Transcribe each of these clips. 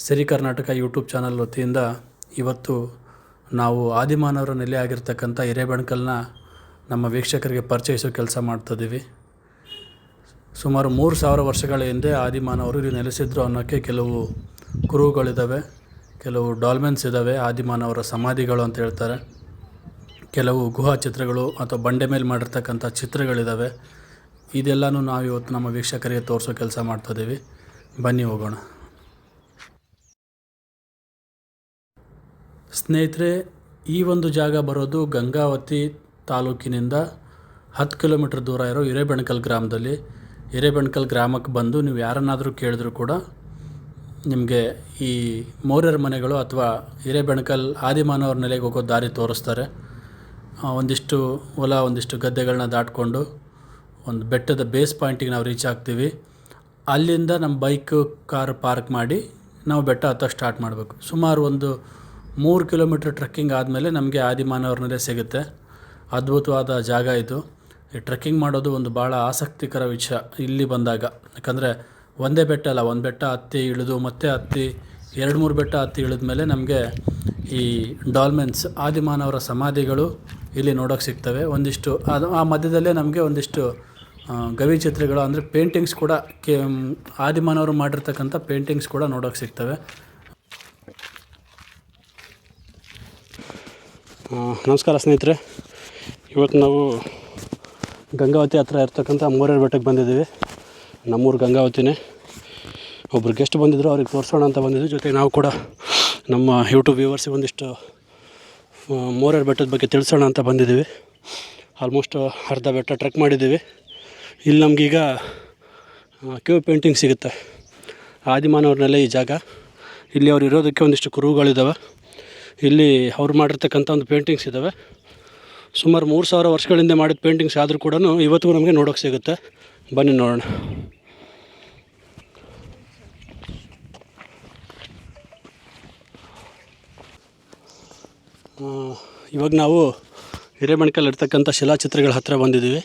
ಸಿರಿ Karnataka YouTube channel ವತಿಯಿಂದ ಇವತ್ತು ನಾವು ಆದಿಮಾನವರ ನೆಲೆ ಆಗಿರ್ತಕ್ಕಂಥ ಹಿರೇಬೆಣಕಲ್ನ ನಮ್ಮ ವೀಕ್ಷಕರಿಗೆ ಪರಿಚಯಿಸೋ ಕೆಲಸ ಮಾಡ್ತಿದ್ದೀವಿ. ಸುಮಾರು 3000 ವರ್ಷಗಳ ಹಿಂದೆ ಆದಿಮಾನವರು ಇಲ್ಲಿ ನೆಲೆಸಿದ್ರು ಅನ್ನೋಕ್ಕೆ ಕೆಲವು ಕುರುಹುಗಳಿದ್ದಾವೆ, ಕೆಲವು ಡಾಲ್ಮೆನ್ಸ್ ಇದ್ದಾವೆ, ಆದಿಮಾನವರ ಸಮಾಧಿಗಳು ಅಂತ ಹೇಳ್ತಾರೆ, ಕೆಲವು ಗುಹಾ ಚಿತ್ರಗಳು ಅಥವಾ ಬಂಡೆ ಮೇಲೆ ಮಾಡಿರ್ತಕ್ಕಂಥ ಚಿತ್ರಗಳಿದ್ದಾವೆ. ಇದೆಲ್ಲನೂ ನಾವು ಇವತ್ತು ನಮ್ಮ ವೀಕ್ಷಕರಿಗೆ ತೋರಿಸೋ ಕೆಲಸ ಮಾಡ್ತಿದ್ದೀವಿ. ಬನ್ನಿ ಹೋಗೋಣ. ಸ್ನೇಹಿತರೆ, ಈ ಒಂದು ಜಾಗ ಬರೋದು ಗಂಗಾವತಿ ತಾಲೂಕಿನಿಂದ 10 ಕಿಲೋಮೀಟ್ರ್ ದೂರ ಇರೋ ಹಿರೇಬೆಣಕಲ್ ಗ್ರಾಮದಲ್ಲಿ. ಹಿರೇಬೆಣಕಲ್ ಗ್ರಾಮಕ್ಕೆ ಬಂದು ನೀವು ಯಾರನ್ನಾದರೂ ಕೇಳಿದ್ರು ಕೂಡ ನಿಮಗೆ ಈ ಮೌರ್ಯರ ಮನೆಗಳು ಅಥವಾ ಹಿರೇಬೆಣಕಲ್ ಆದಿಮಾನವರ ನೆಲೆಗೆ ಹೋಗೋ ದಾರಿ ತೋರಿಸ್ತಾರೆ. ಒಂದಿಷ್ಟು ಹೊಲ, ಒಂದಿಷ್ಟು ಗದ್ದೆಗಳನ್ನ ದಾಟಿಕೊಂಡು ಒಂದು ಬೆಟ್ಟದ ಬೇಸ್ ಪಾಯಿಂಟಿಗೆ ನಾವು ರೀಚ್ ಆಗ್ತೀವಿ. ಅಲ್ಲಿಂದ ನಮ್ಮ ಬೈಕು ಕಾರು ಪಾರ್ಕ್ ಮಾಡಿ ನಾವು ಬೆಟ್ಟ ಹತ್ತಕ್ಕೆ ಸ್ಟಾರ್ಟ್ ಮಾಡಬೇಕು. ಸುಮಾರು ಒಂದು 3 ಕಿಲೋಮೀಟ್ರ್ ಟ್ರೆಕ್ಕಿಂಗ್ ಆದಮೇಲೆ ನಮಗೆ ಆದಿಮಾನವರ ನೆಲೆ ಸಿಗುತ್ತೆ. ಅದ್ಭುತವಾದ ಜಾಗ ಇದು. ಈ ಟ್ರೆಕ್ಕಿಂಗ್ ಮಾಡೋದು ಒಂದು ಭಾಳ ಆಸಕ್ತಿಕರ ವಿಷಯ ಇಲ್ಲಿ ಬಂದಾಗ. ಯಾಕಂದರೆ ಒಂದೇ ಬೆಟ್ಟ ಅಲ್ಲ, ಒಂದು ಬೆಟ್ಟ ಹತ್ತಿ ಇಳಿದು ಮತ್ತೆ ಹತ್ತಿ 2-3 ಬೆಟ್ಟ ಹತ್ತಿ ಇಳಿದ ಮೇಲೆ ನಮಗೆ ಈ ಡಾಲ್ಮೆನ್ಸ್ ಆದಿಮಾನವರ ಸಮಾಧಿಗಳು ಇಲ್ಲಿ ನೋಡೋಕ್ಕೆ ಸಿಗ್ತವೆ. ಒಂದಿಷ್ಟು ಅದು ಆ ಮಧ್ಯದಲ್ಲೇ ನಮಗೆ ಒಂದಿಷ್ಟು ಗವಿ ಚಿತ್ರಗಳು ಅಂದರೆ ಪೇಂಟಿಂಗ್ಸ್ ಕೂಡ ಆದಿಮಾನವರು ಮಾಡಿರ್ತಕ್ಕಂಥ ಪೇಂಟಿಂಗ್ಸ್ ಕೂಡ ನೋಡೋಕ್ಕೆ ಸಿಗ್ತವೆ. ನಮಸ್ಕಾರ ಸ್ನೇಹಿತರೆ, ಇವತ್ತು ನಾವು ಗಂಗಾವತಿ ಹತ್ರ ಇರ್ತಕ್ಕಂಥ ಮೌರ್ಯರ ಬೆಟ್ಟಕ್ಕೆ ಬಂದಿದ್ದೀವಿ. ನಮ್ಮೂರು ಗಂಗಾವತಿನೇ. ಒಬ್ಬರು ಗೆಸ್ಟ್ ಬಂದಿದ್ದರು, ಅವ್ರಿಗೆ ತೋರಿಸೋಣ ಅಂತ ಬಂದಿದ್ವಿ. ಜೊತೆಗೆ ನಾವು ಕೂಡ ನಮ್ಮ ಯೂಟ್ಯೂಬ್ ವ್ಯೂವರ್ಸಿಗೆ ಒಂದಿಷ್ಟು ಮೌರ್ಯರ ಬೆಟ್ಟದ ಬಗ್ಗೆ ತಿಳಿಸೋಣ ಅಂತ ಬಂದಿದ್ದೀವಿ. ಆಲ್ಮೋಸ್ಟ್ ಅರ್ಧ ಬೆಟ್ಟ ಟ್ರೆಕ್ ಮಾಡಿದ್ದೀವಿ. ಇಲ್ಲಿ ನಮಗೀಗ ಕೇವ್ ಪೇಂಟಿಂಗ್ ಸಿಗುತ್ತೆ. ಆದಿಮಾನವ್ರನ್ನೆಲ್ಲ ಈ ಜಾಗ. ಇಲ್ಲಿ ಅವ್ರು ಇರೋದಕ್ಕೆ ಒಂದಿಷ್ಟು ಕುರುಹುಗಳಿದ್ದಾವೆ. ಇಲ್ಲಿ ಅವ್ರು ಮಾಡಿರ್ತಕ್ಕಂಥ ಒಂದು ಪೇಂಟಿಂಗ್ಸ್ ಇದ್ದಾವೆ. ಸುಮಾರು 3000 ವರ್ಷಗಳಿಂದ ಮಾಡಿದ ಪೇಂಟಿಂಗ್ಸ್ ಆದರೂ ಕೂಡ ಇವತ್ತಿಗೂ ನಮಗೆ ನೋಡೋಕ್ಕೆ ಸಿಗುತ್ತೆ. ಬನ್ನಿ ನೋಡೋಣ. ಇವಾಗ ನಾವು ಹಿರೇಬೆಣಕಲ್ ಇರ್ತಕ್ಕಂಥ ಶಿಲಾಚಿತ್ರಗಳ ಹತ್ತಿರ ಬಂದಿದ್ದೀವಿ.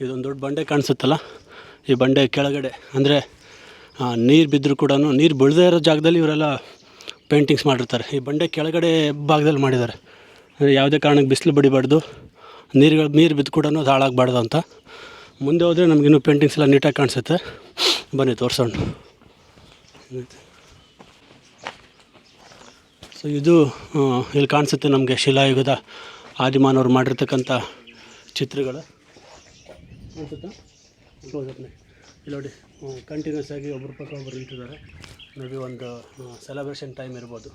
ಇದೊಂದು ದೊಡ್ಡ ಬಂಡೆ ಕಾಣಿಸುತ್ತಲ್ಲ, ಈ ಬಂಡೆ ಕೆಳಗಡೆ ಅಂದರೆ ನೀರು ಬಿದ್ದರೂ ಕೂಡ ನೀರು ಬೀಳದೇ ಇರೋ ಜಾಗದಲ್ಲಿ ಇವರೆಲ್ಲ ಪೇಂಟಿಂಗ್ಸ್ ಮಾಡಿರ್ತಾರೆ. ಈ ಬಂಡೆ ಕೆಳಗಡೆ ಭಾಗದಲ್ಲಿ ಮಾಡಿದ್ದಾರೆ. ಯಾವುದೇ ಕಾರಣಕ್ಕೆ ಬಿಸಿಲು ಬಡಿಬಾರ್ದು, ನೀರು ಬಿದ್ದು ಕೂಡ ಅದು ಹಾಳಾಗಬಾರ್ದು ಅಂತ. ಮುಂದೆ ಹೋದರೆ ನಮಗಿನ್ನೂ ಪೇಂಟಿಂಗ್ಸ್ ಎಲ್ಲ ನೀಟಾಗಿ ಕಾಣಿಸುತ್ತೆ. ಬನ್ನಿ ತೋರಿಸೋಣ. ಸೊ ಇದು ಇಲ್ಲಿ ಕಾಣಿಸುತ್ತೆ ನಮಗೆ ಶಿಲಾಯುಗದ ಆದಿಮಾನವರು ಮಾಡಿರ್ತಕ್ಕಂಥ ಚಿತ್ರಗಳು ಅನಿಸುತ್ತಾ. ಇಲ್ಲಿ ನೋಡಿ, ಕಂಟಿನ್ಯೂಸ್ ಆಗಿ ಒಬ್ಬರ ಪಕ್ಕ ಒಬ್ಬರು ನಿಂತಿದ್ದಾರೆ. ಮೇಬಿ ಒಂದು ಸೆಲೆಬ್ರೇಷನ್ ಟೈಮ್ ಇರ್ಬೋದು,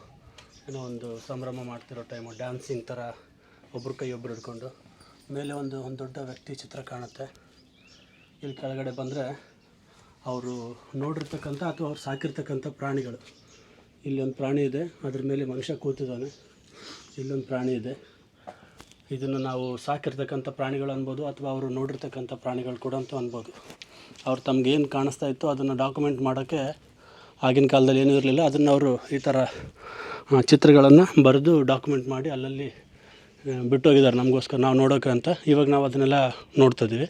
ಏನೋ ಒಂದು ಸಂಭ್ರಮ ಮಾಡ್ತಿರೋ ಟೈಮು, ಡ್ಯಾನ್ಸಿಂಗ್ ಥರ ಒಬ್ಬರು ಕೈ ಒಬ್ಬರು ಹಿಡ್ಕೊಂಡು. ಮೇಲೆ ಒಂದು ದೊಡ್ಡ ವ್ಯಕ್ತಿ ಚಿತ್ರ ಕಾಣುತ್ತೆ. ಇಲ್ಲಿ ಕೆಳಗಡೆ ಬಂದರೆ ಅವರು ನೋಡಿರ್ತಕ್ಕಂಥ ಅಥವಾ ಅವ್ರು ಸಾಕಿರ್ತಕ್ಕಂಥ ಪ್ರಾಣಿಗಳು. ಇಲ್ಲೊಂದು ಪ್ರಾಣಿ ಇದೆ, ಅದ್ರ ಮೇಲೆ ಮನುಷ್ಯ ಕೂತಿದ್ದಾನೆ. ಇಲ್ಲೊಂದು ಪ್ರಾಣಿ ಇದೆ. ಇದನ್ನು ನಾವು ಸಾಕಿರ್ತಕ್ಕಂಥ ಪ್ರಾಣಿಗಳು ಅನ್ಬೋದು, ಅಥವಾ ಅವರು ನೋಡಿರ್ತಕ್ಕಂಥ ಪ್ರಾಣಿಗಳು ಕೂಡ ಅಂತ ಅನ್ಬೋದು. ಅವ್ರು ತಮಗೇನು ಕಾಣಿಸ್ತಾ ಇತ್ತು ಅದನ್ನು ಡಾಕ್ಯುಮೆಂಟ್ ಮಾಡೋಕ್ಕೆ ಆಗಿನ ಕಾಲದಲ್ಲಿ ಏನೂ ಇರಲಿಲ್ಲ. ಅದನ್ನು ಅವರು ಈ ಥರ ಚಿತ್ರಗಳನ್ನು ಬರೆದು ಡಾಕ್ಯುಮೆಂಟ್ ಮಾಡಿ ಅಲ್ಲಲ್ಲಿ ಬಿಟ್ಟೋಗಿದ್ದಾರೆ ನಮಗೋಸ್ಕರ, ನಾವು ನೋಡೋಕೆ ಅಂತ. ಇವಾಗ ನಾವು ಅದನ್ನೆಲ್ಲ ನೋಡ್ತಾಯಿದ್ದೀವಿ.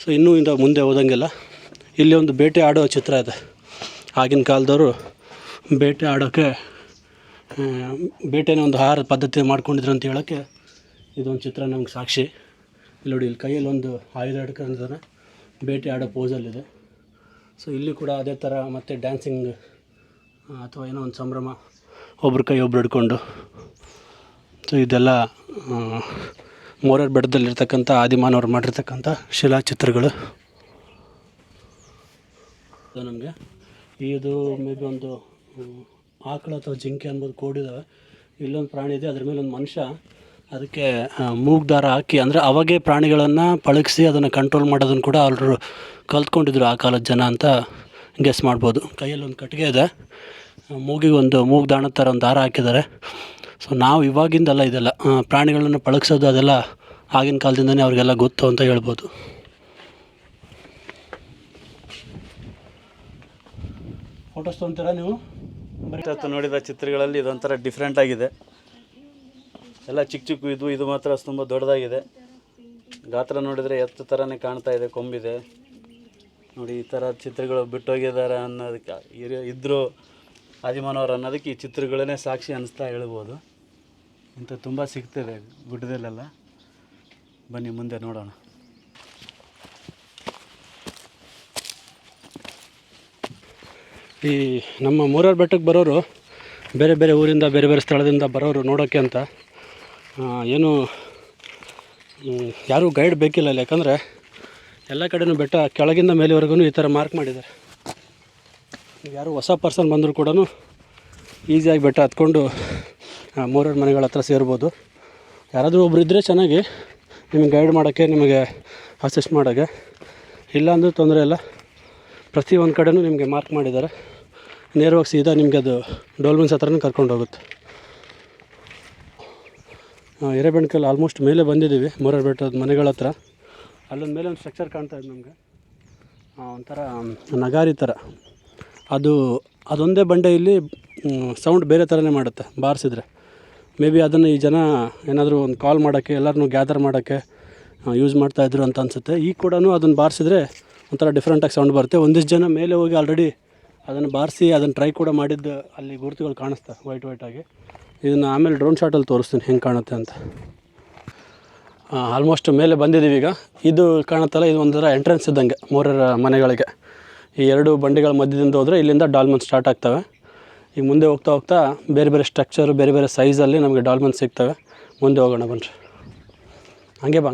ಸೊ ಇನ್ನೂ ಮುಂದೆ ಹೋದಂಗೆಲ್ಲ ಇಲ್ಲಿ ಒಂದು ಬೇಟೆ ಆಡೋ ಚಿತ್ರ ಇದೆ. ಆಗಿನ ಕಾಲದವರು ಬೇಟೆ ಆಡೋಕ್ಕೆ ಬೇಟೆನೇ ಒಂದು ಆಹಾರ ಪದ್ಧತಿ ಮಾಡ್ಕೊಂಡಿದ್ರು ಅಂತ ಹೇಳೋಕ್ಕೆ ಇದೊಂದು ಚಿತ್ರ ನಮ್ಗೆ ಸಾಕ್ಷಿ. ಇಲ್ಲಿ ನೋಡಿ, ಇಲ್ಲಿ ಕೈಯಲ್ಲಿ ಒಂದು ಆಯುಧ ಹಿಡ್ಕೊಂಡಿದ್ದಾನೆ, ಬೇಟೆ ಆಡೋ ಪೋಸಲ್ಲಿದೆ. ಸೊ ಇಲ್ಲಿ ಕೂಡ ಅದೇ ಥರ ಮತ್ತು ಡ್ಯಾನ್ಸಿಂಗ್ ಅಥವಾ ಏನೋ ಒಂದು ಸಂಭ್ರಮ, ಒಬ್ರು ಕೈ ಒಬ್ರು ಹಿಡ್ಕೊಂಡು. ಸೊ ಇದೆಲ್ಲ ಮೌರ್ಯರ ಬೆಟ್ಟದಲ್ಲಿರ್ತಕ್ಕಂಥ ಆದಿಮಾನವರು ಮಾಡಿರ್ತಕ್ಕಂಥ ಶಿಲಾಚಿತ್ರಗಳು. ನಮಗೆ ಇದು ಮೇಬಿ ಒಂದು ಆಕಳು ಅಥವಾ ಜಿಂಕೆ ಅನ್ಬೋದು ಕೂಡಿದ್ದಾವೆ. ಇಲ್ಲೊಂದು ಪ್ರಾಣಿ ಇದೆ, ಅದ್ರ ಮೇಲೆ ಒಂದು ಮನುಷ್ಯ ಅದಕ್ಕೆ ಮೂಗ್ದಾರ ಹಾಕಿ, ಅಂದರೆ ಅವಾಗೇ ಪ್ರಾಣಿಗಳನ್ನು ಪಳಗಿಸಿ ಅದನ್ನು ಕಂಟ್ರೋಲ್ ಮಾಡೋದನ್ನು ಕೂಡ ಅವರು ಕಲ್ತ್ಕೊಂಡಿದ್ರು ಆ ಕಾಲದ ಜನ ಅಂತ ಗೆಸ್ ಮಾಡ್ಬೋದು. ಕೈಯಲ್ಲಿ ಒಂದು ಕಟ್ಟಿಗೆ ಇದೆ, ಮೂಗಿಗೆ ಒಂದು ಮೂಗ್ದಾಣದ ಥರ ಒಂದು ದಾರ ಹಾಕಿದ್ದಾರೆ. ಸೊ ನಾವು ಇವಾಗಿಂದಲ್ಲ ಇದೆಲ್ಲ, ಪ್ರಾಣಿಗಳನ್ನು ಪಳಗಿಸೋದು ಅದೆಲ್ಲ ಆಗಿನ ಕಾಲದಿಂದನೇ ಅವ್ರಿಗೆಲ್ಲ ಗೊತ್ತು ಅಂತ ಹೇಳ್ಬೋದು. ಫೋಟೋಸ್ ತೊಗೊತೀರಾ ನೀವು? ಬರೀ ನೋಡಿದ ಚಿತ್ರಗಳಲ್ಲಿ ಇದೊಂಥರ ಡಿಫ್ರೆಂಟ್ ಆಗಿದೆ. ಎಲ್ಲ ಚಿಕ್ಕ ಚಿಕ್ಕ ಇದು ಮಾತ್ರ ತುಂಬ ದೊಡ್ಡದಾಗಿದೆ. ಗಾತ್ರ ನೋಡಿದರೆ ಎತ್ತು ಥರನೇ ಕಾಣ್ತಾ ಇದೆ, ಕೊಂಬಿದೆ ನೋಡಿ. ಈ ಥರ ಚಿತ್ರಗಳು ಬಿಟ್ಟೋಗಿದ್ದಾರೆ ಅನ್ನೋದಕ್ಕೆ ಇದ್ದರೂ ಆದಿಮಾನವರು ಅನ್ನೋದಕ್ಕೆ ಈ ಚಿತ್ರಗಳೇ ಸಾಕ್ಷಿ ಅನ್ನಿಸ್ತಾ ಹೇಳ್ಬೋದು. ಇಂಥ ತುಂಬ ಸಿಗ್ತದೆ ಗುಡ್ಡದಲ್ಲೆಲ್ಲ. ಬನ್ನಿ ಮುಂದೆ ನೋಡೋಣ. ಈ ನಮ್ಮ ಮೂರಾರು ಬೆಟ್ಟಕ್ಕೆ ಬರೋರು ಬೇರೆ ಬೇರೆ ಊರಿಂದ ಬೇರೆ ಬೇರೆ ಸ್ಥಳದಿಂದ ಬರೋರು ನೋಡೋಕ್ಕೆ ಅಂತ ಏನು ಯಾರೂ ಗೈಡ್ ಬೇಕಿಲ್ಲ ಇಲ್ಲಿ. ಯಾಕಂದರೆ ಎಲ್ಲ ಕಡೆಯೂ ಬೆಟ್ಟ ಕೆಳಗಿಂದ ಮೇಲೆವರೆಗೂ ಈ ಥರ ಮಾರ್ಕ್ ಮಾಡಿದ್ದಾರೆ. ಯಾರು ಹೊಸ ಪರ್ಸನ್ ಬಂದರೂ ಕೂಡ ಈಸಿಯಾಗಿ ಬೆಟ್ಟ ಹತ್ಕೊಂಡು ಮೂರಾರು ಮನೆಗಳ ಹತ್ರ ಸೇರ್ಬೋದು. ಯಾರಾದರೂ ಒಬ್ರು ಇದ್ದರೆ ಚೆನ್ನಾಗಿ ನಿಮಗೆ ಗೈಡ್ ಮಾಡೋಕ್ಕೆ, ನಿಮಗೆ ಅಸಿಸ್ಟ್ ಮಾಡೋಕ್ಕೆ. ಇಲ್ಲಾಂದರೂ ತೊಂದರೆ ಇಲ್ಲ, ಪ್ರತಿಯೊಂದು ಕಡೆಯೂ ನಿಮಗೆ ಮಾರ್ಕ್ ಮಾಡಿದ್ದಾರೆ. ನೇರವಾಗಿ ಸೀದಾ ನಿಮಗೆ ಅದು ಡಾಲ್ಮೆನ್ಸ್ ಹತ್ರನೇ ಕರ್ಕೊಂಡು ಹೋಗುತ್ತೆ. ಹಿರೇಬೆಣಕಲ್ ಆಲ್ಮೋಸ್ಟ್ ಮೇಲೆ ಬಂದಿದ್ದೀವಿ ಮೂರಾರು ಬೆಟ್ಟದ ಮನೆಗಳ ಹತ್ರ. ಅಲ್ಲೊಂದು ಮೇಲೆ ಒಂದು ಸ್ಟ್ರಕ್ಚರ್ ಕಾಣ್ತಾ ಇದೆ ನಮಗೆ, ಒಂಥರ ನಗಾರಿ ಥರ. ಅದೊಂದೇ ಬಂಡೆ ಇಲ್ಲಿ ಸೌಂಡ್ ಬೇರೆ ಥರನೇ ಮಾಡುತ್ತೆ ಬಾರಿಸಿದ್ರೆ. ಮೇ ಬಿ ಅದನ್ನು ಈ ಜನ ಏನಾದರೂ ಒಂದು ಕಾಲ್ ಮಾಡೋಕ್ಕೆ, ಎಲ್ಲರನ್ನೂ ಗ್ಯಾದರ್ ಮಾಡೋಕ್ಕೆ ಯೂಸ್ ಮಾಡ್ತಾಯಿದ್ರು ಅಂತ ಅನಿಸುತ್ತೆ. ಈಗ ಕೂಡ ಅದನ್ನು ಬಾರಿಸಿದ್ರೆ ಒಂಥರ ಡಿಫ್ರೆಂಟಾಗಿ ಸೌಂಡ್ ಬರುತ್ತೆ. ಒಂದಿಷ್ಟು ಜನ ಮೇಲೆ ಹೋಗಿ ಆಲ್ರೆಡಿ ಅದನ್ನು ಬಾರಿಸಿ ಅದನ್ನು ಟ್ರೈ ಕೂಡ ಮಾಡಿದ್ದು ಅಲ್ಲಿ ಗುರುತುಗಳು ಕಾಣಿಸ್ತಾ ವೈಟಾಗಿ. ಇದನ್ನು ಆಮೇಲೆ ಡ್ರೋನ್ ಶಾಟಲ್ಲಿ ತೋರಿಸ್ತೀನಿ ಹೆಂಗೆ ಕಾಣುತ್ತೆ ಅಂತ. ಆಲ್ಮೋಸ್ಟ್ ಮೇಲೆ ಬಂದಿದ್ದೀವಿ ಈಗ. ಇದು ಕಾಣುತ್ತಲ್ಲ, ಇದು ಒಂಥರ ಎಂಟ್ರೆನ್ಸ್ ಇದ್ದಂಗೆ ಮೂರರ ಮನೆಗಳಿಗೆ. ಈ ಎರಡು ಬಂಡಿಗಳ ಮಧ್ಯದಿಂದ ಹೋದರೆ ಇಲ್ಲಿಂದ ಡಾಲ್ಮೆನ್ ಸ್ಟಾರ್ಟ್ ಆಗ್ತವೆ. ಈಗ ಮುಂದೆ ಹೋಗ್ತಾ ಹೋಗ್ತಾ ಬೇರೆ ಬೇರೆ ಸ್ಟ್ರಕ್ಚರು, ಬೇರೆ ಬೇರೆ ಸೈಜಲ್ಲಿ ನಮಗೆ ಡಾಲ್ಮೆನ್ ಸಿಗ್ತವೆ. ಮುಂದೆ ಹೋಗೋಣ ಬನ್ನಿರಿ. ಹಂಗೆ ಬಾ.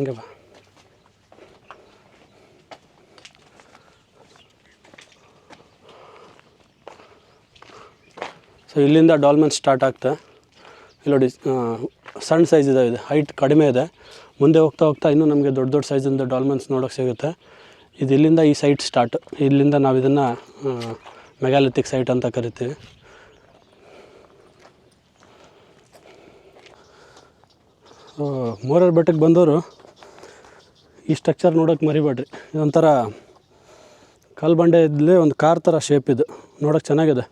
ಸೊ ಇಲ್ಲಿಂದ ಡಾಲ್ಮೆನ್ ಸ್ಟಾರ್ಟ್ ಆಗ್ತಾ ಇಲ್ಲಿ ನೋಡಿ, ಸಣ್ಣ ಸೈಜ್ ಇದೆ, ಹೈಟ್ ಕಡಿಮೆ ಇದೆ. ಮುಂದೆ ಹೋಗ್ತಾ ಹೋಗ್ತಾ ಇನ್ನೂ ನಮಗೆ ದೊಡ್ಡ ದೊಡ್ಡ ಸೈಜಿಂದ ಡಾಲ್ಮೆನ್ಸ್ ನೋಡೋಕ್ಕೆ ಸಿಗುತ್ತೆ. ಇದು ಇಲ್ಲಿಂದ ಈ ಸೈಟ್ ಸ್ಟಾರ್ಟ್. ಇಲ್ಲಿಂದ ನಾವು ಇದನ್ನು ಮೆಗಾಲಿಥಿಕ್ ಸೈಟ್ ಅಂತ ಕರಿತೀವಿ. ಮೂರಾರು ಬೆಟ್ಟಕ್ಕೆ ಬಂದವರು ಈ ಸ್ಟ್ರಕ್ಚರ್ ನೋಡೋಕ್ಕೆ ಮರಿಬೇಡ್ರಿ. ಇದೊಂಥರ ಕಲ್ಲು ಬಂಡೆ ಇದ್ಲೇ ಒಂದು ಕಾರ್ ಥರ ಶೇಪ್. ಇದು ನೋಡೋಕ್ಕೆ ಚೆನ್ನಾಗಿದೆ.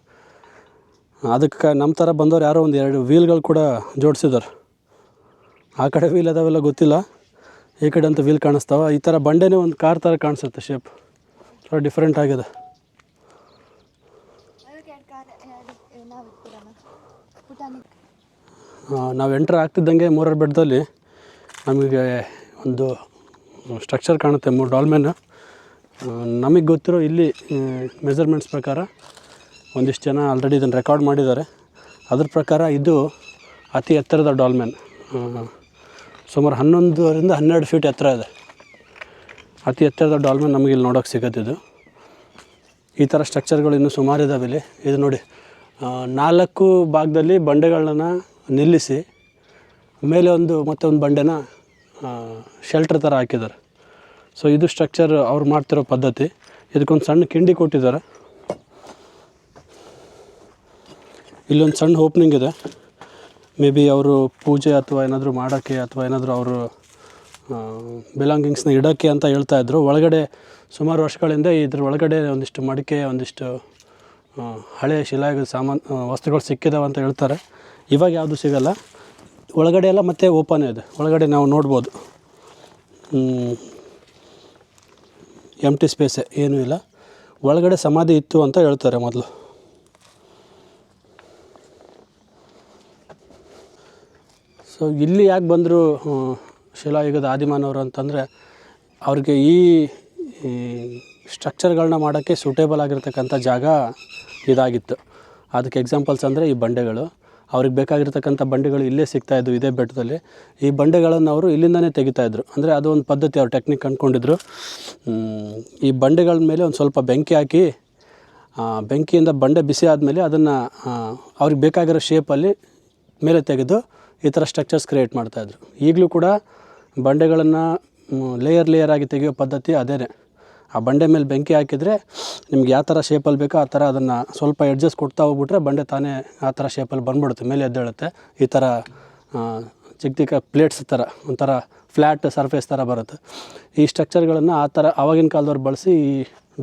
ಅದಕ್ಕೆ ನಮ್ಮ ಥರ ಬಂದವ್ರು ಯಾರೋ ಒಂದು 2 ವೀಲ್ಗಳು ಕೂಡ ಜೋಡಿಸಿದ್ದಾರೆ. ಆ ಕಡೆ ವೀಲ್ ಅದಾವೆಲ್ಲ ಗೊತ್ತಿಲ್ಲ, ಈ ಕಡೆ ಅಂತ ವೀಲ್ ಕಾಣಿಸ್ತಾವೆ. ಈ ಥರ ಬಂಡೆನೇ ಒಂದು ಕಾರ್ ಥರ ಕಾಣಿಸುತ್ತೆ ಶೇಪ್, ಥರ ಡಿಫ್ರೆಂಟ್ ಆಗಿದೆ. ನಾವು ಎಂಟ್ರ್ ಆಗ್ತಿದ್ದಂಗೆ ಮೂರಾರು ಬೆಟ್ಟದಲ್ಲಿ ನಮಗೆ ಒಂದು ಸ್ಟ್ರಕ್ಚರ್ ಕಾಣುತ್ತೆ, 3 ಡಾಲ್ಮೆನ್. ನಮಗೆ ಗೊತ್ತಿರೋ ಇಲ್ಲಿ ಮೆಜರ್ಮೆಂಟ್ಸ್ ಪ್ರಕಾರ ಒಂದಿಷ್ಟು ಜನ ಆಲ್ರೆಡಿ ಇದನ್ನು ರೆಕಾರ್ಡ್ ಮಾಡಿದ್ದಾರೆ. ಅದ್ರ ಪ್ರಕಾರ ಇದು ಅತಿ ಎತ್ತರದ ಡಾಲ್ಮೆನ್. ಸುಮಾರು 11ರಿಂದ 12 ಫೀಟ್ ಎತ್ತರ ಇದೆ. ಅತಿ ಎತ್ತರದ ಡಾಲ್ಮೆನ್ ನಮಗೆ ಇಲ್ಲಿ ನೋಡೋಕ್ಕೆ ಸಿಗೋದಿದು. ಈ ಥರ ಸ್ಟ್ರಕ್ಚರ್ಗಳು ಇನ್ನೂ ಸುಮಾರು ಇದ್ದಾವೆ ಇಲ್ಲಿ. ಇದು ನೋಡಿ, 4 ಭಾಗದಲ್ಲಿ ಬಂಡೆಗಳನ್ನ ನಿಲ್ಲಿಸಿ ಮೇಲೆ ಮತ್ತೊಂದು ಬಂಡೆನ ಶೆಲ್ಟರ್ ಥರ ಹಾಕಿದ್ದಾರೆ. ಸೊ ಇದು ಸ್ಟ್ರಕ್ಚರ್ ಅವ್ರು ಮಾಡ್ತಿರೋ ಪದ್ಧತಿ. ಇದಕ್ಕೊಂದು ಸಣ್ಣ ಕಿಂಡಿ ಕೊಟ್ಟಿದ್ದಾರೆ. ಇಲ್ಲೊಂದು ಸಣ್ಣ ಓಪ್ನಿಂಗ್ ಇದೆ. ಮೇ ಬಿ ಅವರು ಪೂಜೆ ಅಥವಾ ಏನಾದರೂ ಮಾಡೋಕ್ಕೆ, ಅಥವಾ ಏನಾದರೂ ಅವರು ಬಿಲಾಂಗಿಂಗ್ಸ್ನ ಇಡೋಕ್ಕೆ ಅಂತ ಹೇಳ್ತಾಯಿದ್ರು. ಒಳಗಡೆ ಸುಮಾರು ವರ್ಷಗಳಿಂದ ಇದ್ರ ಒಳಗಡೆ ಒಂದಿಷ್ಟು ಮಡಿಕೆ, ಒಂದಿಷ್ಟು ಹಳೆ ಶಿಲಾಯುಗದ ವಸ್ತುಗಳು ಸಿಕ್ಕಿದಾವೆ ಅಂತ ಹೇಳ್ತಾರೆ. ಇವಾಗ ಯಾವುದು ಸಿಗೋಲ್ಲ. ಒಳಗಡೆ ಎಲ್ಲ ಮತ್ತೆ ಓಪನ್ ಇದೆ. ಒಳಗಡೆ ನಾವು ನೋಡ್ಬೋದು, ಎಂಟಿ ಸ್ಪೇಸೇ, ಏನೂ ಇಲ್ಲ. ಒಳಗಡೆ ಸಮಾಧಿ ಇತ್ತು ಅಂತ ಹೇಳ್ತಾರೆ ಮೊದಲು. ಸೊ ಇಲ್ಲಿ ಯಾಕೆ ಬಂದರು ಶಿಲಾಯುಗದ ಆದಿಮಾನವರು ಅಂತಂದರೆ, ಅವ್ರಿಗೆ ಈ ಸ್ಟ್ರಕ್ಚರ್ಗಳನ್ನ ಮಾಡೋಕ್ಕೆ ಸೂಟೇಬಲ್ ಆಗಿರ್ತಕ್ಕಂಥ ಜಾಗ ಇದಾಗಿತ್ತು. ಅದಕ್ಕೆ ಎಕ್ಸಾಂಪಲ್ಸ್ ಅಂದರೆ ಈ ಬಂಡೆಗಳು. ಅವ್ರಿಗೆ ಬೇಕಾಗಿರ್ತಕ್ಕಂಥ ಬಂಡೆಗಳು ಇಲ್ಲೇ ಸಿಗ್ತಾಯಿದ್ವು, ಇದೇ ಬೆಟ್ಟದಲ್ಲಿ. ಈ ಬಂಡೆಗಳನ್ನು ಅವರು ಇಲ್ಲಿಂದನೇ ತೆಗಿತಾಯಿದ್ರು. ಅಂದರೆ ಅದು ಒಂದು ಪದ್ಧತಿ, ಅವ್ರು ಟೆಕ್ನಿಕ್ ಕಂಡುಕೊಂಡಿದ್ರು. ಈ ಬಂಡೆಗಳ ಮೇಲೆ ಒಂದು ಸ್ವಲ್ಪ ಬೆಂಕಿ ಹಾಕಿ, ಬೆಂಕಿಯಿಂದ ಬಂಡೆ ಬಿಸಿ ಆದಮೇಲೆ ಅದನ್ನು ಅವ್ರಿಗೆ ಬೇಕಾಗಿರೋ ಶೇಪಲ್ಲಿ ಮೇಲೆ ತೆಗೆದು ಈ ಥರ ಸ್ಟ್ರಕ್ಚರ್ಸ್ ಕ್ರಿಯೇಟ್ ಮಾಡ್ತಾಯಿದ್ರು. ಈಗಲೂ ಕೂಡ ಬಂಡೆಗಳನ್ನು ಲೇಯರ್ ಆಗಿ ತೆಗೆಯೋ ಪದ್ಧತಿ ಅದೇ. ಆ ಬಂಡೆ ಮೇಲೆ ಬೆಂಕಿ ಹಾಕಿದರೆ ನಿಮ್ಗೆ ಯಾವ ಥರ ಶೇಪಲ್ಲಿ ಬೇಕೋ ಆ ಥರ ಅದನ್ನು ಸ್ವಲ್ಪ ಎಡ್ಜಸ್ಟ್ ಕೊಡ್ತಾ ಹೋಗ್ಬಿಟ್ರೆ ಬಂಡೆ ತಾನೇ ಆ ಥರ ಶೇಪಲ್ಲಿ ಬಂದ್ಬಿಡುತ್ತೆ, ಮೇಲೆ ಎದ್ದೇಳುತ್ತೆ. ಈ ಥರ ಚಿಕ್ಕ ಪ್ಲೇಟ್ಸ್ ಥರ ಒಂಥರ ಫ್ಲ್ಯಾಟ್ ಸರ್ಫೇಸ್ ಥರ ಬರುತ್ತೆ. ಈ ಸ್ಟ್ರಕ್ಚರ್ಗಳನ್ನು ಆ ಥರ ಆವಾಗಿನ ಕಾಲದವ್ರು ಬಳಸಿ ಈ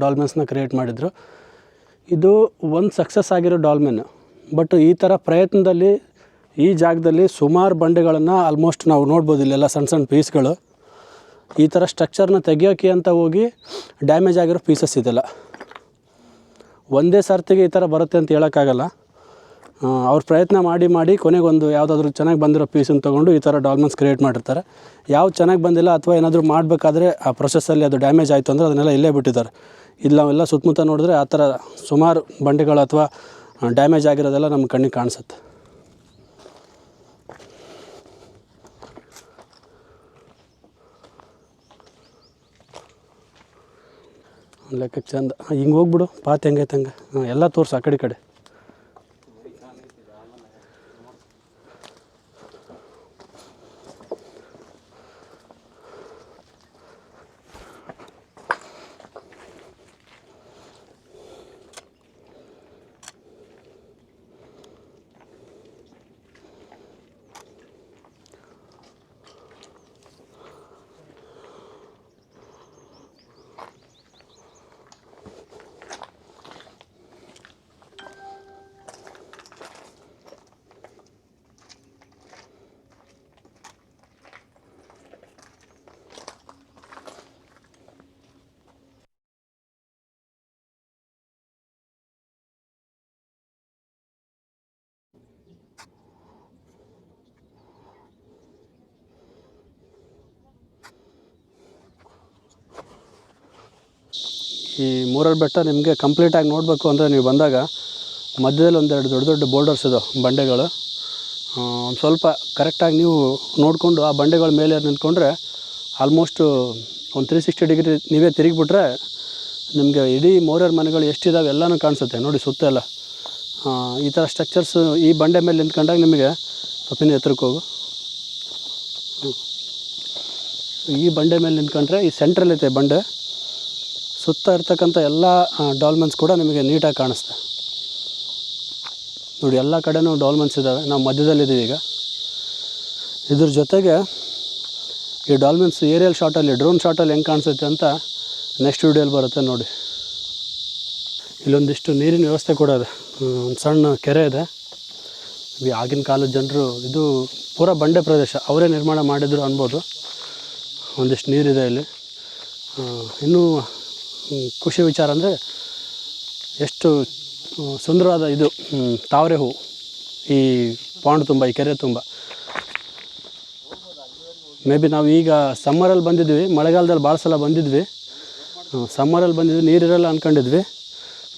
ಡಾಲ್ಮೆನ್ಸ್ನ ಕ್ರಿಯೇಟ್ ಮಾಡಿದರು. ಇದು ಒಂದು ಸಕ್ಸಸ್ ಆಗಿರೋ ಡಾಲ್ಮೆನ್. ಬಟ್ ಈ ಥರ ಪ್ರಯತ್ನದಲ್ಲಿ ಈ ಜಾಗದಲ್ಲಿ ಸುಮಾರು ಬಂಡೆಗಳನ್ನು ಆಲ್ಮೋಸ್ಟ್ ನಾವು ನೋಡ್ಬೋದು. ಇಲ್ಲೆಲ್ಲ ಸಣ್ಣ ಸಣ್ಣ ಪೀಸ್ಗಳು. ಈ ಥರ ಸ್ಟ್ರಕ್ಚರ್ನ ತೆಗಿಯೋಕ್ಕೆ ಅಂತ ಹೋಗಿ ಡ್ಯಾಮೇಜ್ ಆಗಿರೋ ಪೀಸಸ್ ಇದೆಲ್ಲ. ಒಂದೇ ಸರ್ತಿಗೆ ಈ ಥರ ಬರುತ್ತೆ ಅಂತ ಹೇಳೋಕ್ಕಾಗಲ್ಲ. ಅವ್ರು ಪ್ರಯತ್ನ ಮಾಡಿ ಕೊನೆಗೊಂದು ಯಾವುದಾದ್ರೂ ಚೆನ್ನಾಗಿ ಬಂದಿರೋ ಪೀಸನ್ನು ತೊಗೊಂಡು ಈ ಥರ ಡಾಲ್ಮೆನ್ಸ್ ಕ್ರಿಯೇಟ್ ಮಾಡಿರ್ತಾರೆ. ಯಾವ್ದು ಚೆನ್ನಾಗಿ ಬಂದಿಲ್ಲ ಅಥವಾ ಏನಾದರೂ ಮಾಡಬೇಕಾದ್ರೆ ಆ ಪ್ರೊಸೆಸ್ಸಲ್ಲಿ ಅದು ಡ್ಯಾಮೇಜ್ ಆಯಿತು ಅಂದರೆ ಅದನ್ನೆಲ್ಲ ಇಲ್ಲೇ ಬಿಟ್ಟಿದ್ದಾರೆ. ಇಲ್ಲಿ ನಾವೆಲ್ಲ ಸುತ್ತಮುತ್ತ ನೋಡಿದ್ರೆ ಆ ಥರ ಸುಮಾರು ಬಂಡೆಗಳು ಅಥವಾ ಡ್ಯಾಮೇಜ್ ಆಗಿರೋದೆಲ್ಲ ನಮ್ಮ ಕಣ್ಣಿಗೆ ಕಾಣಿಸುತ್ತೆ. ಲೆಕ್ಕಕ್ಕೆ ಚಂದ ಹಿಂಗೆ ಹೋಗ್ಬಿಡು, ಪಾತ್ ಹೆಂಗೈತೆ ಹಂಗೆ ಎಲ್ಲ ತೋರಿಸು ಆ ಕಡೆ. ಈ ಮೂರಲ್ ಬೆಟ್ಟ ನಿಮಗೆ ಕಂಪ್ಲೀಟಾಗಿ ನೋಡಬೇಕು ಅಂದರೆ ನೀವು ಬಂದಾಗ ಮಧ್ಯದಲ್ಲಿ ಒಂದೆರಡು ದೊಡ್ಡ ದೊಡ್ಡ ಬೋಲ್ಡರ್ಸ್ ಇದು ಬಂಡೆಗಳು. ಒಂದು ಸ್ವಲ್ಪ ಕರೆಕ್ಟಾಗಿ ನೀವು ನೋಡಿಕೊಂಡು ಆ ಬಂಡೆಗಳ ಮೇಲೆ ನಿಂತ್ಕೊಂಡ್ರೆ ಆಲ್ಮೋಸ್ಟು ಒಂದು 360 ಡಿಗ್ರಿ ನೀವೇ ತಿರುಗಿಬಿಟ್ರೆ ನಿಮಗೆ ಇಡೀ ಮೌರ್ಯರ ಮನೆಗಳು ಎಷ್ಟಿದ್ದಾವೆ ಎಲ್ಲನೂ ಕಾಣಿಸುತ್ತೆ. ನೋಡಿ ಸುತ್ತ ಎಲ್ಲ ಈ ಥರ ಸ್ಟ್ರಕ್ಚರ್ಸ್ ಈ ಬಂಡೆ ಮೇಲೆ ನಿಂತ್ಕೊಂಡಾಗ ನಿಮಗೆ ಸ್ವಲ್ಪ ಎತ್ತರಕ್ಕೆ ಹೋಗು. ಈ ಬಂಡೆ ಮೇಲೆ ನಿಂತ್ಕೊಂಡ್ರೆ ಈ ಸೆಂಟ್ರಲ್ ಐತೆ ಬಂಡೆ, ಸುತ್ತ ಇರ್ತಕ್ಕಂಥ ಎಲ್ಲ ಡಾಲ್ಮೆನ್ಸ್ ಕೂಡ ನಿಮಗೆ ನೀಟಾಗಿ ಕಾಣಿಸ್ತೆ. ನೋಡಿ ಎಲ್ಲ ಕಡೆನೂ ಡಾಲ್ಮೆನ್ಸ್ ಇದ್ದಾವೆ, ನಾವು ಮಧ್ಯದಲ್ಲಿದ್ದೀವಿ ಈಗ. ಇದ್ರ ಜೊತೆಗೆ ಈ ಡಾಲ್ಮೆನ್ಸ್ ಏರಿಯಲ್ ಶಾಟಲ್ಲಿ ಡ್ರೋನ್ ಶಾಟಲ್ಲಿ ಹೆಂಗೆ ಕಾಣಿಸುತ್ತೆ ಅಂತ ನೆಕ್ಸ್ಟ್ ವೀಡಿಯೋಲಿ ಬರುತ್ತೆ ನೋಡಿ. ಇಲ್ಲೊಂದಿಷ್ಟು ನೀರಿನ ವ್ಯವಸ್ಥೆ ಕೂಡ ಇದೆ, ಒಂದು ಸಣ್ಣ ಕೆರೆ ಇದೆ. ಆಗಿನ ಕಾಲದ ಜನರು ಇದು ಪೂರ ಬಂಡೆ ಪ್ರದೇಶ, ಅವರೇ ನಿರ್ಮಾಣ ಮಾಡಿದ್ರು ಅನ್ಬೋದು. ಒಂದಿಷ್ಟು ನೀರಿದೆ ಇಲ್ಲಿ. ಇನ್ನೂ ಖುಷಿ ವಿಚಾರ ಅಂದರೆ ಎಷ್ಟು ಸುಂದರವಾದ ಇದು ತಾವರೆ ಹೂವು ಈ ಪಾಂಡ್ ತುಂಬ, ಈ ಕೆರೆ ತುಂಬ. ಮೇ ಬಿ ನಾವು ಈಗ ಸಮ್ಮರಲ್ಲಿ ಬಂದಿದ್ವಿ, ಮಳೆಗಾಲದಲ್ಲಿ ಭಾಳ ಸಲ ಬಂದಿದ್ವಿ. ಸಮ್ಮರಲ್ಲಿ ಬಂದಿದ್ವಿ, ನೀರಿರಲ್ಲ ಅಂದ್ಕೊಂಡಿದ್ವಿ.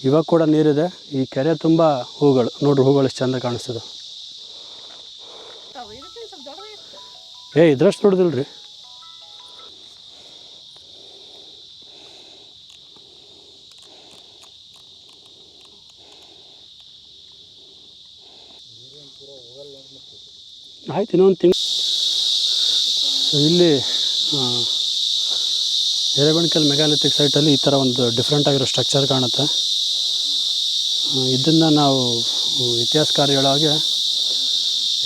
ಇವಾಗ ಕೂಡ ನೀರಿದೆ. ಈ ಕೆರೆ ತುಂಬ ಹೂಗಳು ನೋಡ್ರಿ, ಹೂಗಳು ಎಷ್ಟು ಚೆಂದ ಕಾಣಿಸ್ತದೆ. ಇದ್ರಷ್ಟು ನೋಡಿದಿಲ್ರಿ. ಆಯ್ತು, ಇನ್ನೊಂದು ತಿಂಗಳು. ಸೊ ಇಲ್ಲಿ ಎರೆಬೆಣಕಲ್ ಮೆಗಾಲಿಥಿಕ್ ಸೈಟಲ್ಲಿ ಈ ಥರ ಒಂದು ಡಿಫ್ರೆಂಟ್ ಆಗಿರೋ ಸ್ಟ್ರಕ್ಚರ್ ಕಾಣುತ್ತೆ. ಇದನ್ನು ನಾವು ಇತಿಹಾಸಕಾರಿಗಳಾಗಿ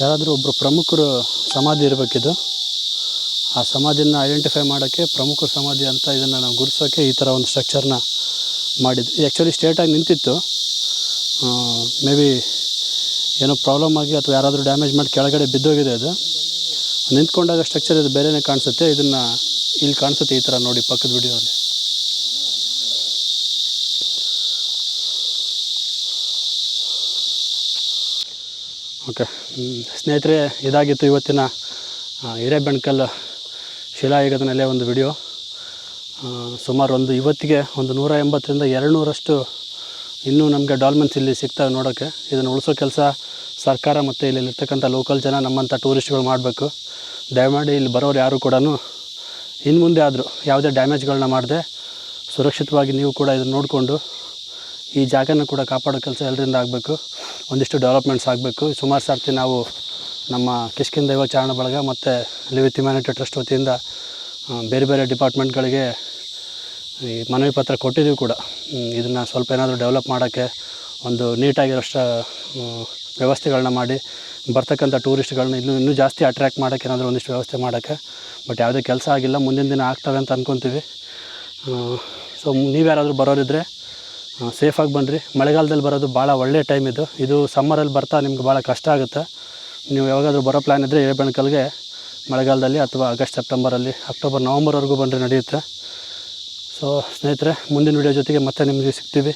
ಯಾರಾದರೂ ಒಬ್ಬರು ಪ್ರಮುಖರು ಸಮಾಧಿ ಇರಬೇಕಿದು. ಆ ಸಮಾಧಿನ ಐಡೆಂಟಿಫೈ ಮಾಡೋಕ್ಕೆ ಪ್ರಮುಖ ಸಮಾಧಿ ಅಂತ ಇದನ್ನು ನಾವು ಗುರುತಿಸೋಕ್ಕೆ ಈ ಥರ ಒಂದು ಸ್ಟ್ರಕ್ಚರ್ನ ಮಾಡಿದ್ದು. ಆ್ಯಕ್ಚುಲಿ ಸ್ಟ್ರೇಟಾಗಿ ನಿಂತಿತ್ತು, ಮೇ ಬಿ ಏನೋ ಪ್ರಾಬ್ಲಮ್ ಆಗಿ ಅಥವಾ ಯಾರಾದರೂ ಡ್ಯಾಮೇಜ್ ಮಾಡಿ ಕೆಳಗಡೆ ಬಿದ್ದೋಗಿದೆ. ಅದು ನಿಂತ್ಕೊಂಡಾಗ ಸ್ಟ್ರಕ್ಚರ್ ಇದು ಬೇರೆಯೇ ಕಾಣಿಸುತ್ತೆ. ಇದನ್ನು ಇಲ್ಲಿ ಕಾಣಿಸುತ್ತೆ ಈ ಥರ ನೋಡಿ ಪಕ್ಕದ ವಿಡಿಯೋಲ್ಲಿ. ಓಕೆ ಸ್ನೇಹಿತರೆ, ಇದಾಗಿತ್ತು ಇವತ್ತಿನ ಹಿರೇಬೆಣಕಲ್ ಶಿಲಾಯುಗದ ನೆಲೆ ಒಂದು ವಿಡಿಯೋ. ಸುಮಾರು ಇವತ್ತಿಗೆ 180ರಿಂದ 200ರಷ್ಟು ಇನ್ನೂ ನಮಗೆ ಡಾಲ್ಮೆನ್ಸ್ ಇಲ್ಲಿ ಸಿಗ್ತವೆ ನೋಡೋಕ್ಕೆ. ಇದನ್ನು ಉಳಿಸೋ ಕೆಲಸ ಸರ್ಕಾರ ಮತ್ತು ಇಲ್ಲಿರ್ತಕ್ಕಂಥ ಲೋಕಲ್ ಜನ ನಮ್ಮಂಥ ಟೂರಿಸ್ಟ್ಗಳು ಮಾಡಬೇಕು. ದಯಮಾಡಿ ಇಲ್ಲಿ ಬರೋರು ಯಾರು ಕೂಡ ಇನ್ನು ಮುಂದೆ ಆದರೂ ಯಾವುದೇ ಡ್ಯಾಮೇಜ್ಗಳನ್ನ ಮಾಡದೆ ಸುರಕ್ಷಿತವಾಗಿ ನೀವು ಕೂಡ ಇದನ್ನು ನೋಡಿಕೊಂಡು ಈ ಜಾಗನ ಕೂಡ ಕಾಪಾಡೋ ಕೆಲಸ ಎಲ್ಲರಿಂದ ಆಗಬೇಕು. ಒಂದಿಷ್ಟು ಡೆವಲಪ್ಮೆಂಟ್ಸ್ ಆಗಬೇಕು. ಸುಮಾರು ಸರ್ತಿ ನಾವು ನಮ್ಮ ಕಿಷ್ಕಿಂಧ ದೈವ ಚಾರಣ ಬಳಗ ಮತ್ತು ಲಿವ್ ವಿತ್ ಹ್ಯುಮ್ಯಾನಿಟಿ ಟ್ರಸ್ಟ್ ವತಿಯಿಂದ ಬೇರೆ ಬೇರೆ ಡಿಪಾರ್ಟ್ಮೆಂಟ್ಗಳಿಗೆ ಈ ಮನವಿ ಪತ್ರ ಕೊಟ್ಟಿದ್ದೀವಿ ಕೂಡ. ಇದನ್ನು ಸ್ವಲ್ಪ ಏನಾದರೂ ಡೆವಲಪ್ ಮಾಡೋಕ್ಕೆ ಒಂದು ನೀಟಾಗಿರೋಷ್ಟು ವ್ಯವಸ್ಥೆಗಳನ್ನ ಮಾಡಿ ಬರ್ತಕ್ಕಂಥ ಟೂರಿಸ್ಟ್ಗಳನ್ನ ಇನ್ನೂ ಜಾಸ್ತಿ ಅಟ್ರ್ಯಾಕ್ಟ್ ಮಾಡೋಕ್ಕೆ ಏನಾದರೂ ಒಂದಿಷ್ಟು ವ್ಯವಸ್ಥೆ ಮಾಡೋಕ್ಕೆ. ಬಟ್ ಯಾವುದೇ ಕೆಲಸ ಆಗಿಲ್ಲ, ಮುಂದಿನ ದಿನ ಆಗ್ತವೆ ಅಂತ ಅಂದ್ಕೊತೀವಿ. ಸೊ ನೀವ್ಯಾರಾದರೂ ಬರೋರಿದ್ದರೆ ಸೇಫಾಗಿ ಬನ್ನಿರಿ. ಮಳೆಗಾಲದಲ್ಲಿ ಬರೋದು ಭಾಳ ಒಳ್ಳೆಯ ಟೈಮ್ ಇದು. ಇದು ಸಮ್ಮರಲ್ಲಿ ಬರ್ತಾ ನಿಮ್ಗೆ ಭಾಳ ಕಷ್ಟ ಆಗುತ್ತೆ. ನೀವು ಯಾವಾಗಾದರೂ ಬರೋ ಪ್ಲ್ಯಾನ್ ಇದ್ದರೆ ಹಿರೇಬೆಣಕಲ್ಗೆ ಮಳೆಗಾಲದಲ್ಲಿ ಅಥವಾ ಆಗಸ್ಟ್ ಸೆಪ್ಟೆಂಬರಲ್ಲಿ, ಅಕ್ಟೋಬರ್ ನವಂಬರ್ವರೆಗೂ ಬಂದರೆ ನಡೆಯುತ್ತೆ. ಸೊ ಸ್ನೇಹಿತರೆ, ಮುಂದಿನ ವೀಡಿಯೋ ಜೊತೆಗೆ ಮತ್ತೆ ನಿಮಗೆ ಸಿಗ್ತೀವಿ.